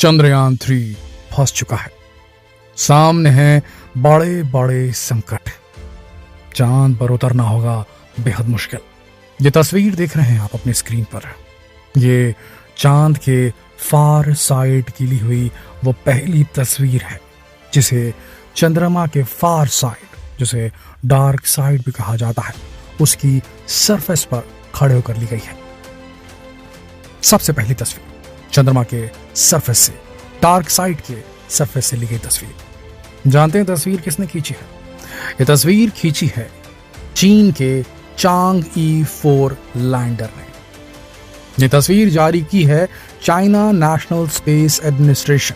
चंद्रयान 3 फंस चुका है। सामने हैं बड़े बड़े संकट। चांद पर उतरना होगा बेहद मुश्किल। ये तस्वीर देख रहे हैं आप अपनी स्क्रीन पर, ये चांद के फार साइड की ली हुई वो पहली तस्वीर है जिसे चंद्रमा के फार साइड, जिसे डार्क साइड भी कहा जाता है, उसकी सरफेस पर खड़े होकर ली गई है। सबसे पहली तस्वीर चंद्रमा के सरफेस से, डार्क साइड के सरफेस से ली गई तस्वीर। जानते हैं तस्वीर किसने खींची है? ये तस्वीर खींची है चीन के चांगई 4 लैंडर ने। ये तस्वीर जारी की है चाइना नेशनल स्पेस एडमिनिस्ट्रेशन,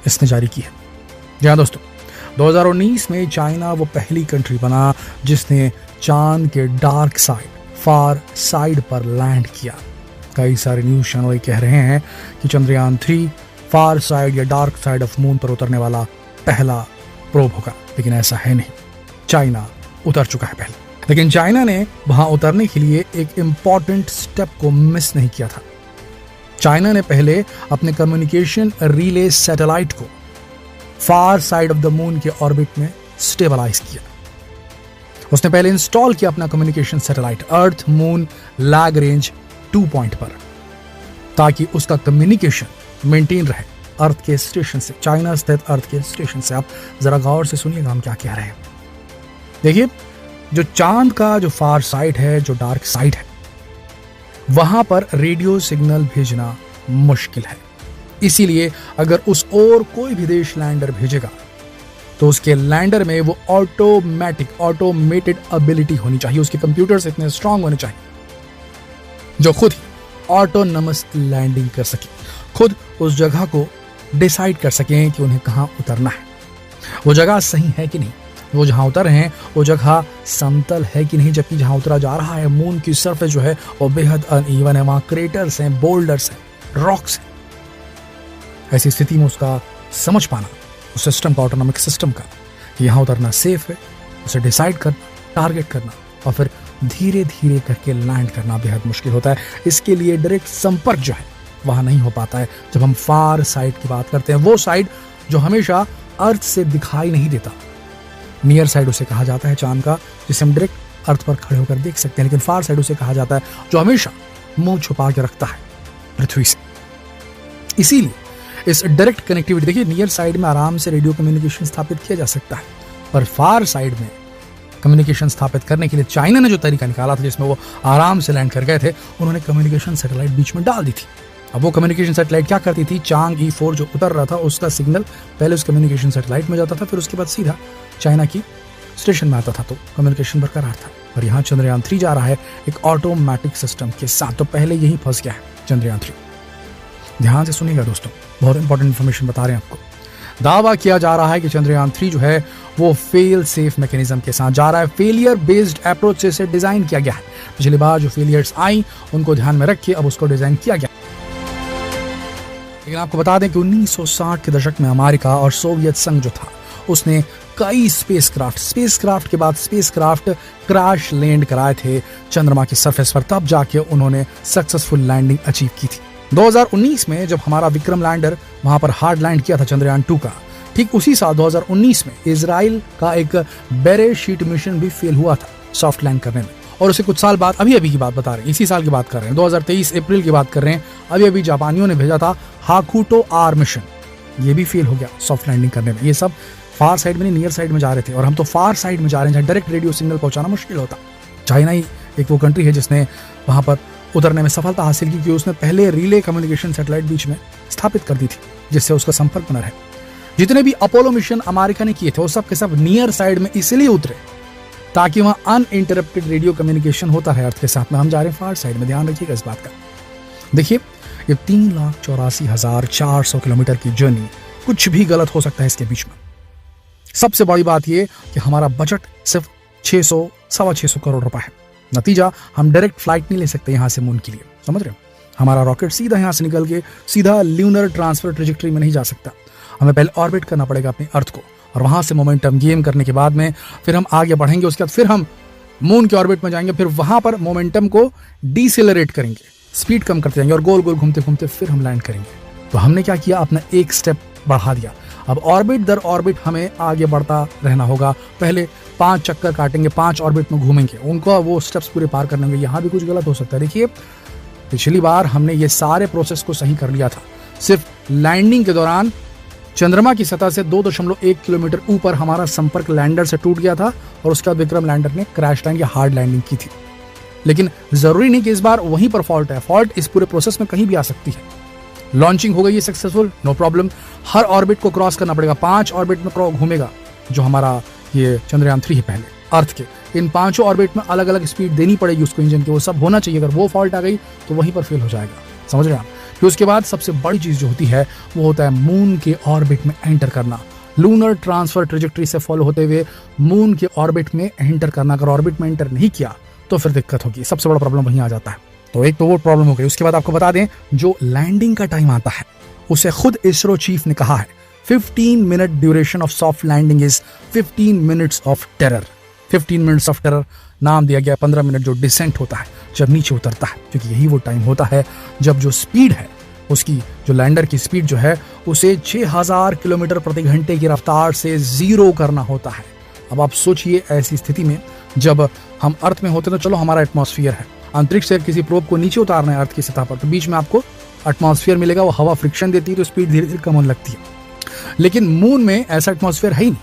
इसने जारी की है। जी हाँ दोस्तों, 2019 में चाइना वो पहली कंट्री बना जिसने चांद के डार्क साइड, फार साइड पर लैंड किया। कई सारे न्यूज चैनल कह रहे हैं कि चंद्रयान 3 फार साइड या डार्क साइड ऑफ मून पर उतरने वाला पहला प्रोब होगा, लेकिन ऐसा है नहीं। चाइना उतर चुका है पहले, लेकिन चाइना ने वहां उतरने के लिए एक इंपॉर्टेंट स्टेप को मिस नहीं किया था। चाइना ने पहले अपने कम्युनिकेशन रिले सैटेलाइट को फार साइड ऑफ द मून के ऑर्बिट में स्टेबलाइज किया। उसने पहले इंस्टॉल किया अपना communication satellite earth moon Lagrange 2 point पर, ताकि उसका कम्युनिकेशन मेंटेन रहे अर्थ के स्टेशन से, चाइना स्थित अर्थ के स्टेशन से। आप जरा गौर से सुनिएगा हम क्या कह रहे हैं। देखिए, जो चांद का जो फार साइड है, जो डार्क साइड है, वहां पर रेडियो सिग्नल भेजना मुश्किल है। इसीलिए अगर उस ओर कोई भी देश लैंडर भेजेगा तो उसके लैंडर में वो ऑटोमेटेड एबिलिटी होनी चाहिए, उसके कंप्यूटर्स इतने स्ट्रांग होने चाहिए जो खुद ही ऑटोनमस लैंडिंग कर सके, खुद उस जगह को डिसाइड कर सकें कि उन्हें कहां उतरना है, वो जगह सही है कि नहीं, वो जहां उतर रहे हैं वो जगह समतल है कि नहीं, जबकि जहां उतरा जा रहा है मून की सरफेस जो है वो बेहद अनइवन है, वहां क्रेटर्स हैं, बोल्डर्स हैं, रॉक्स हैं। ऐसी स्थिति में उसका समझ पाना, उस सिस्टम का, ऑटोनॉमिक सिस्टम का, कि यहाँ उतरना सेफ है, उसे डिसाइड करना, टारगेट करना और फिर धीरे धीरे करके लैंड करना बेहद मुश्किल होता है। इसके लिए डायरेक्ट संपर्क जो है वहाँ नहीं हो पाता है। जब हम फार साइड की बात करते हैं, वो साइड जो हमेशा अर्थ से दिखाई नहीं देता, नियर साइड उसे कहा जाता है चांद का, जिसे हम डायरेक्ट अर्थ पर खड़े होकर देख सकते हैं, लेकिन फार साइड उसे कहा जाता है जो हमेशा मुंह छुपा के रखता है पृथ्वी से। इसीलिए इस डायरेक्ट कनेक्टिविटी, देखिए नियर साइड में आराम से रेडियो कम्युनिकेशन स्थापित किया जा सकता है, पर फार साइड में कम्युनिकेशन स्थापित करने के लिए चाइना ने जो तरीका निकाला था जिसमें वो आराम से लैंड कर गए थे, उन्होंने कम्युनिकेशन सैटेलाइट बीच में डाल दी थी। अब वो कम्युनिकेशन सैटेलाइट क्या करती थी, चांगई 4 जो उतर रहा था उसका सिग्नल पहले उस कम्युनिकेशन सैटेलाइट में जाता था, फिर उसके बाद सीधा चाइना की स्टेशन में आता था, तो कम्युनिकेशन बरकरार था। और यहाँ चंद्रयान 3 जा रहा है एक ऑटोमेटिक सिस्टम के साथ, तो पहले यही फंस गया है चंद्रयान 3। ध्यान से सुनिएगा दोस्तों, बहुत इंपॉर्टेंट इंफॉर्मेशन बता रहे हैं आपको। दावा किया जा रहा है कि चंद्रयान 3 जो है वो फेल सेफ मैकेनिज्म के साथ जा रहा है, फेलियर बेस्ड अप्रोच से इसे डिजाइन किया गया है। पिछली बार जो फेलियर्स आई उनको ध्यान में रख के अब उसको डिजाइन किया गया। लेकिन आपको बता दें कि 1960 के दशक में अमेरिका और सोवियत संघ जो था उसने कई स्पेसक्राफ्ट के बाद स्पेसक्राफ्ट क्रैश लैंड कराए थे चंद्रमा की सरफेस पर, तब जाके उन्होंने सक्सेसफुल लैंडिंग अचीव की थी। 2019 में जब हमारा विक्रम लैंडर वहां पर हार्ड लैंड किया था चंद्रयान 2 का, ठीक उसी साल 2019 में इजराइल का एक बेरे शीट मिशन भी फेल हुआ था सॉफ्ट लैंड करने में, और उसे कुछ साल बाद, अभी की बात बता रहे हैं, इसी साल की बात कर रहे हैं, 2023 अप्रैल की बात कर रहे हैं, अभी जापानियों ने भेजा था हाकुटो आर मिशन, ये भी फेल हो गया सॉफ्ट लैंडिंग करने में। ये सब फार साइड में नहीं, नियर साइड में जा रहे थे, और हम तो फार साइड में जा रहे हैं जहाँ डायरेक्ट रेडियो सिग्नल पहुंचाना मुश्किल होता। चाइना ही एक वो कंट्री है जिसने वहां पर उतरने में सफलता हासिल की, क्योंकि उसने पहले रिले कम्युनिकेशन सैटेलाइट बीच में स्थापित कर दी थी जिससे उसका संपर्क बना रहे। जितने भी अपोलो मिशन अमेरिका ने किए थे वो सब के सब नियर साइड में इसलिए उतरे ताकि वहां अनइंटरप्टेड रेडियो कम्युनिकेशन होता है अर्थ के साथ में। हम जा रहे हैं फार साइड में, ध्यान रखिएगा इस बात का। देखिए, ये 3,84,400 किलोमीटर की जर्नी, कुछ भी गलत हो सकता है इसके बीच में। सबसे बड़ी बात यह कि हमारा बजट सिर्फ 600-625 करोड़ रुपए है। नतीजा, हम डायरेक्ट फ्लाइट नहीं ले सकते यहां से मून के लिए, समझ रहे हो? हमारा रॉकेट सीधा यहां से निकल के सीधा ल्यूनर ट्रांसफर ट्रेजेक्टरी में नहीं जा सकता। हमें पहले ऑर्बिट करना पड़ेगा अपनी अर्थ को, और वहां से मोमेंटम गेन करने के बाद में फिर हम आगे बढ़ेंगे। उसके बाद फिर हम मून के ऑर्बिट में जाएंगे, फिर वहां पर मोमेंटम को डिसेलरेट करेंगे, स्पीड कम करते जाएंगे और गोल गोल घूमते घूमते फिर हम लैंड करेंगे। तो हमने क्या किया, अपना एक स्टेप बढ़ा दिया। अब ऑर्बिट दर ऑर्बिट हमें आगे बढ़ता रहना होगा। पहले 5 चक्कर काटेंगे, 5 ऑर्बिट में घूमेंगे, उनको वो स्टेप्स पूरे पार करने होंगे। यहाँ भी कुछ गलत हो सकता है। देखिए, पिछली बार हमने ये सारे प्रोसेस को सही कर लिया था। सिर्फ लैंडिंग के दौरान चंद्रमा की सतह से 2.1 किलोमीटर ऊपर हमारा संपर्क लैंडर से टूट गया था और उसके बाद विक्रम लैंडर ने क्रैश लैंड या हार्ड लैंडिंग की थी। लेकिन जरूरी नहीं कि इस बार वहीं पर फॉल्ट है। फॉल्ट इस पूरे प्रोसेस में कहीं भी आ सकती है। लॉन्चिंग हो गई है सक्सेसफुल, नो प्रॉब्लम। हर ऑर्बिट को क्रॉस करना पड़ेगा। 5 ऑर्बिट में घूमेगा जो हमारा ये चंद्रयान 3 है पहले अर्थ के। इन 5 ऑर्बिट में अलग अलग स्पीड देनी पड़ेगी उसको, इंजन की, वो सब होना चाहिए। अगर वो फॉल्ट आ गई तो वहीं पर फेल हो जाएगा, समझ रहे हैं आप। फिर उसके बाद सबसे बड़ी चीज जो होती है वो होता है मून के ऑर्बिट में एंटर करना। लूनर ट्रांसफर ट्रेजेक्टरी से फॉलो होते हुए मून के ऑर्बिट में एंटर करना। अगर ऑर्बिट में एंटर नहीं किया तो फिर दिक्कत होगी। सबसे बड़ा प्रॉब्लम वहीं आ जाता है। तो एक तो वो प्रॉब्लम हो गई। उसके बाद आपको बता दें, जो लैंडिंग का टाइम आता है उसे खुद इसरो चीफ ने कहा है 15 minute duration of soft landing is 15 minutes of terror. 15 minutes of terror नाम दिया गया। 15 मिनट जो डिसेंट होता है, जब नीचे उतरता है, क्योंकि यही वो टाइम होता है जब जो स्पीड है उसकी, जो लैंडर की स्पीड जो है उसे 6000 किलोमीटर प्रति घंटे की रफ्तार से 0 करना होता है। अब आप सोचिए, ऐसी स्थिति में जब हम अर्थ में होते तो चलो हमारा एटमॉस्फेयर है, अंतरिक्ष से किसी प्रोब को नीचे उतारना है अर्थ की सतह पर, तो बीच में आपको एटमॉस्फेयर मिलेगा, वो हवा फ्रिक्शन देती है तो स्पीड धीरे धीरे कम होने लगती है। लेकिन मून में ऐसा एटमॉस्फेयर है ही नहीं,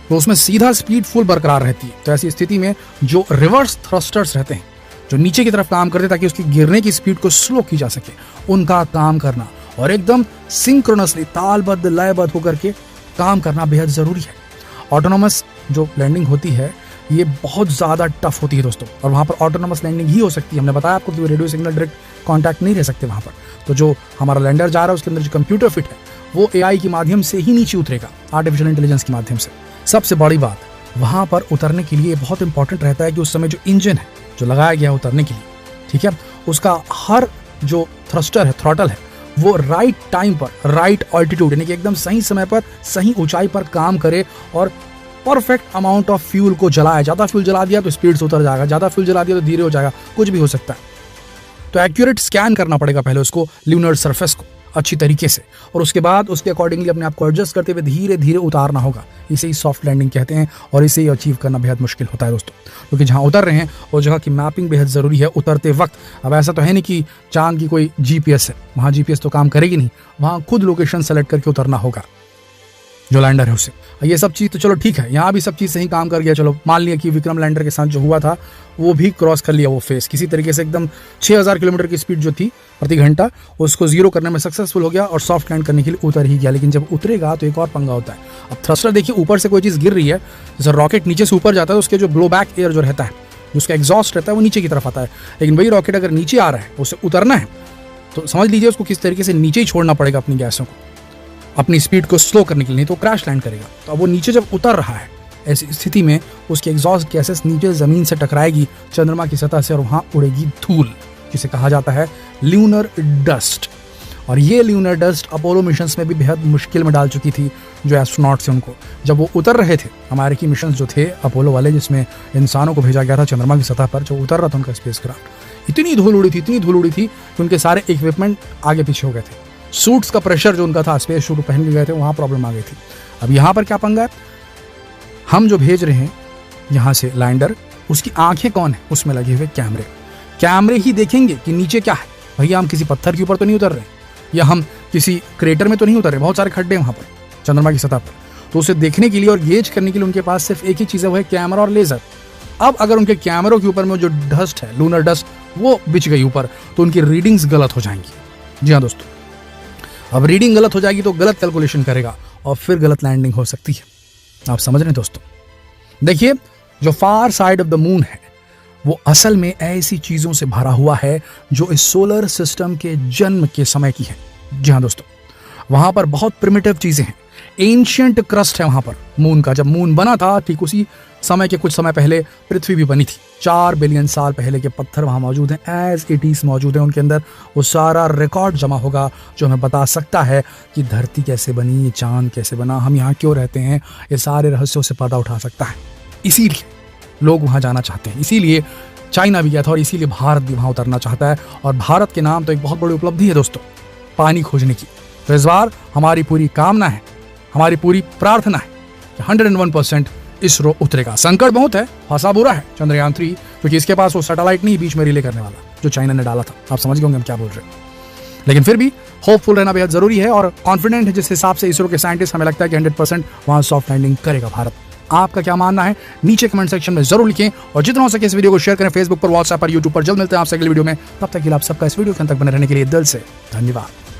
तो उसमें सीधा स्पीड फुल बरकरार रहती है। तो ऐसी स्थिति में जो रिवर्स थ्रस्टर्स रहते हैं, जो नीचे की तरफ काम करते हैं ताकि उसकी गिरने की स्पीड को स्लो की जा सके, उनका काम करना और एकदम सिंक्रोनसली तालबद्ध लयबद्ध होकर के काम करना बेहद जरूरी है। ऑटोनोमस जो लैंडिंग होती है ये बहुत ज़्यादा टफ होती है दोस्तों, और वहाँ पर ऑटोनोमस लैंडिंग ही हो सकती है। हमने बताया आपको कि रेडियो सिग्नल डायरेक्ट कांटेक्ट नहीं रह सकते वहाँ पर। तो जो हमारा लैंडर जा रहा है उसके अंदर जो कंप्यूटर फिट है वो AI के माध्यम से ही नीचे उतरेगा, आर्टिफिशियल इंटेलिजेंस के माध्यम से। सबसे बड़ी बात, वहाँ पर उतरने के लिए बहुत इंपॉर्टेंट रहता है कि उस समय जो इंजन है जो लगाया गया उतरने के लिए, ठीक है, उसका हर जो थ्रस्टर है, थ्रॉटल है, वो राइट टाइम पर, राइट ऑल्टीट्यूड यानी कि एकदम सही समय पर, सही ऊंचाई पर काम करे और परफेक्ट अमाउंट ऑफ फ्यूल को जलाए। ज्यादा फ्यूल जला दिया तो स्पीड से उतर जाएगा, ज्यादा फ्यूल जला दिया तो धीरे हो जाएगा, कुछ भी हो सकता है। तो एक्यूरेट स्कैन करना पड़ेगा पहले उसको, ल्यूनर सरफेस को अच्छी तरीके से, और उसके बाद उसके अकॉर्डिंगली अपने आप को एडजस्ट करते हुए धीरे धीरे उतारना होगा। इसे ही सॉफ्ट लैंडिंग कहते हैं और इसे ही अचीव करना बेहद मुश्किल होता है दोस्तों, क्योंकि जहाँ उतर रहे हैं वो जगह की मैपिंग बेहद ज़रूरी है उतरते वक्त। अब ऐसा तो है नहीं कि चांद की कोई GPS है, वहाँ GPS तो काम करेगी नहीं, वहाँ खुद लोकेशन सेलेक्ट करके उतरना होगा जो लैंडर है उसे। ये सब चीज़ तो चलो ठीक है, यहाँ भी सब चीज़ सही काम कर गया। चलो मान लिया कि विक्रम लैंडर के साथ जो हुआ था वो भी क्रॉस कर लिया वो फेस, किसी तरीके से एकदम 6000 किलोमीटर की स्पीड जो थी प्रति घंटा उसको 0 करने में सक्सेसफुल हो गया और सॉफ्ट लैंड करने के लिए उतर ही गया। लेकिन जब उतरेगा तो एक और पंगा होता है। अब थ्रस्टर देखिए, ऊपर से कोई चीज़ गिर रही है, जैसे रॉकेट नीचे से ऊपर जाता है तो उसके जो ब्लो बैक एयर जो रहता है, जो उसका एग्जॉस्ट रहता है, वो नीचे की तरफ आता है। लेकिन वही रॉकेट अगर नीचे आ रहा है, उसे उतरना है, तो समझ लीजिए उसको किस तरीके से नीचे ही छोड़ना पड़ेगा अपनी गैसों को, अपनी स्पीड को स्लो करने के लिए, नहीं तो क्रैश लैंड करेगा। तो अब वो नीचे जब उतर रहा है, ऐसी स्थिति में उसकी एग्जॉस्ट गैसेस नीचे जमीन से टकराएगी चंद्रमा की सतह से और वहां उड़ेगी धूल, जिसे कहा जाता है ल्यूनर डस्ट। और ये ल्यूनर डस्ट अपोलो मिशंस में भी बेहद मुश्किल में डाल चुकी थी जो एस्ट्रोनॉट्स हैं उनको। जब वो उतर रहे थे, अमेरिकी मिशंस जो थे अपोलो वाले, जिसमें इंसानों को भेजा गया था चंद्रमा की सतह पर, जो उतर रहा था उनका स्पेसक्राफ्ट, इतनी धूल उड़ी थी कि उनके सारे इक्विपमेंट आगे पीछे हो गए थे। सूट्स का प्रेशर जो उनका था, स्पेस सूट पहन के गए थे, वहाँ प्रॉब्लम आ गई थी। अब यहाँ पर क्या पंगा है, हम जो भेज रहे हैं यहाँ से लैंडर, उसकी आंखें कौन है, उसमें लगे हुए कैमरे ही देखेंगे कि नीचे क्या है। भैया हम किसी पत्थर के ऊपर तो नहीं उतर रहे, या हम किसी क्रेटर में तो नहीं उतर रहे, बहुत सारे खड्डे हैं वहाँ पर चंद्रमा की सतह पर। तो उसे देखने के लिए और गेज करने के लिए उनके पास सिर्फ एक ही चीज़ है, वो है कैमरा और लेजर। अब अगर उनके कैमरों के ऊपर में जो डस्ट है, लूनर डस्ट, वो बिछ गई ऊपर, तो उनकी रीडिंग्स गलत हो जाएंगी। जी हाँ दोस्तों, अब रीडिंग गलत हो जाएगी तो गलत कैलकुलेशन करेगा और फिर गलत लैंडिंग हो सकती है। आप समझ रहे हैं दोस्तों। देखिए, जो फार साइड ऑफ द मून है वो असल में ऐसी चीजों से भरा हुआ है जो इस सोलर सिस्टम के जन्म के समय की है। जी हाँ दोस्तों, वहां पर बहुत प्रिमिटिव चीजें हैं। एंशियंट क्रस्ट है वहां पर मून का। जब मून बना था ठीक उसी समय के कुछ समय पहले पृथ्वी भी बनी थी। 4 बिलियन साल पहले के पत्थर वहां मौजूद हैं, एज इट इज मौजूद हैं। उनके अंदर वो सारा रिकॉर्ड जमा होगा जो हमें बता सकता है कि धरती कैसे बनी, चांद कैसे बना, हम यहाँ क्यों रहते हैं, ये सारे रहस्यों से पर्दा उठा सकता है। इसीलिए लोग वहाँ जाना चाहते हैं, इसीलिए चाइना भी गया था और इसीलिए भारत भी वहाँ उतरना चाहता है। और भारत के नाम तो एक बहुत बड़ी उपलब्धि है दोस्तों, पानी खोजने की। तो इस बार हमारी पूरी कामना है, हमारी पूरी प्रार्थना है कि 101% इसरो उतरेगा। संकट बहुत है, फंसा बुरा है चंद्रयान 3, क्योंकि इसके पास वो सैटेलाइट नहीं बीच में रिले करने वाला जो चाइना ने डाला था। आप समझ गए होंगे हम क्या बोल रहे हैं। लेकिन फिर भी होपफुल रहना बेहद जरूरी है और कॉन्फिडेंट है जिस हिसाब से इसरो के साइंटिस्ट, हमें लगता है कि 100% वहां सॉफ्ट लैंडिंग करेगा भारत। आपका क्या मानना है नीचे कमेंट सेक्शन में जरूर लिखें और जितना हो सके इस वीडियो को शेयर करें फेसबुक पर, व्हाट्सएप पर, यूट्यूब पर। जल्द मिलते हैं आपसे अगले वीडियो में, तब तक के लिए आप सबका इस वीडियो के अंत तक बने रहने के लिए दिल से धन्यवाद।